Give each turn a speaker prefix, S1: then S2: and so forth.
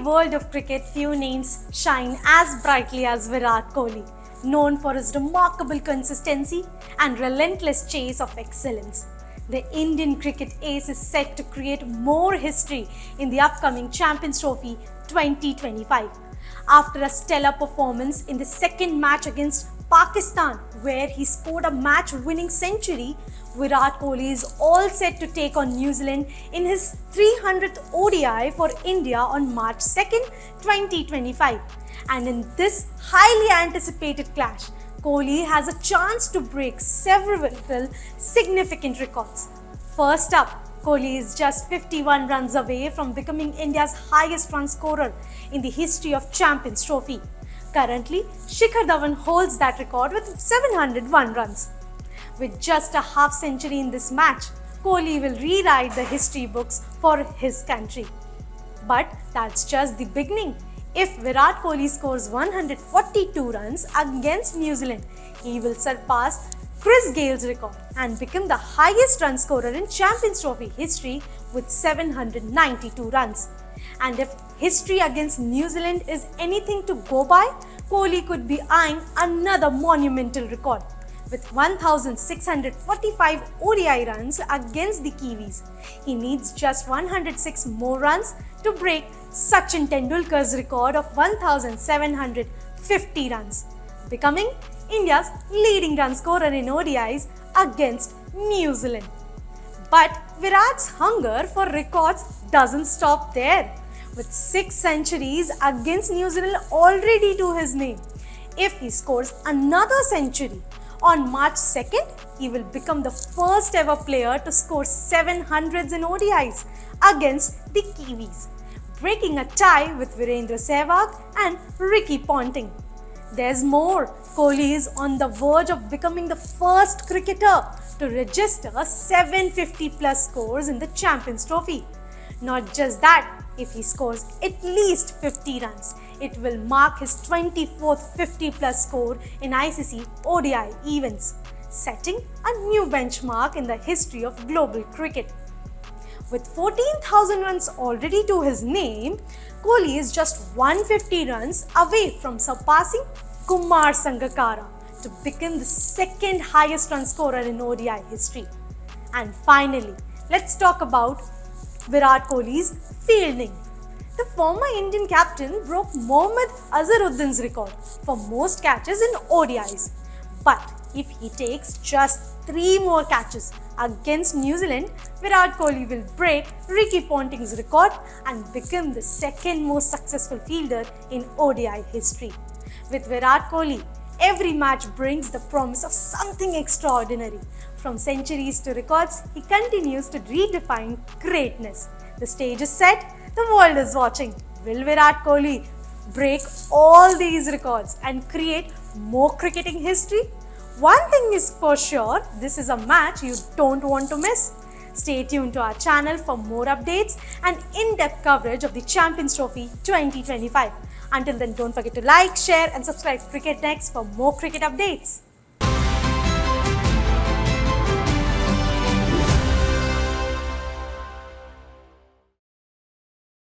S1: world of cricket, few names shine as brightly as Virat Kohli, known for his remarkable consistency and relentless chase of excellence. The Indian cricket ace is set to create more history in the upcoming Champions Trophy 2025. After a stellar performance in the second match against Pakistan, where he scored a match-winning century, Virat Kohli is all set to take on New Zealand in his 300th ODI for India on March 2nd, 2025. And in this highly anticipated clash, Kohli has a chance to break several significant records. First up, Kohli is just 51 runs away from becoming India's highest run scorer in the history of Champions Trophy. Currently, Shikhar Dhawan holds that record with 701 runs. With just a half century in this match, Kohli will rewrite the history books for his country. But that's just the beginning. If Virat Kohli scores 142 runs against New Zealand, he will surpass Chris Gale's record and become the highest run scorer in Champions Trophy history with 792 runs. And if history against New Zealand is anything to go by, Kohli could be eyeing another monumental record. With 1,645 ODI runs against the Kiwis, he needs just 106 more runs to break Sachin Tendulkar's record of 1,750 runs, becoming India's leading run scorer in ODIs against New Zealand. But Virat's hunger for records doesn't stop there. With 6 centuries against New Zealand already to his name, if he scores another century on March 2nd, he will become the first ever player to score 700s in ODIs against the Kiwis, breaking a tie with Virendra Sehwag and Ricky Ponting. There's more. Kohli is on the verge of becoming the first cricketer to register 750 plus scores in the Champions Trophy. Not just that, if he scores at least 50 runs, it will mark his 24th 50 plus score in ICC ODI events, setting a new benchmark in the history of global cricket. With 14,000 runs already to his name, Kohli is just 150 runs away from surpassing Kumar Sangakkara to become the second highest run scorer in ODI history. And finally, let's talk about Virat Kohli's fielding. The former Indian captain broke Mohammad Azharuddin's record for most catches in ODIs. But if he takes just 3 more catches against New Zealand, Virat Kohli will break Ricky Ponting's record and become the second most successful fielder in ODI history. With Virat Kohli, every match brings the promise of something extraordinary. From centuries to records, he continues to redefine greatness. The stage is set, the world is watching. Will Virat Kohli break all these records and create more cricketing history? One thing is for sure, this is a match you don't want to miss. Stay tuned to our channel for more updates and in-depth coverage of the Champions Trophy 2025. Until then, don't forget to like, share and subscribe to Cricket Next for more cricket updates.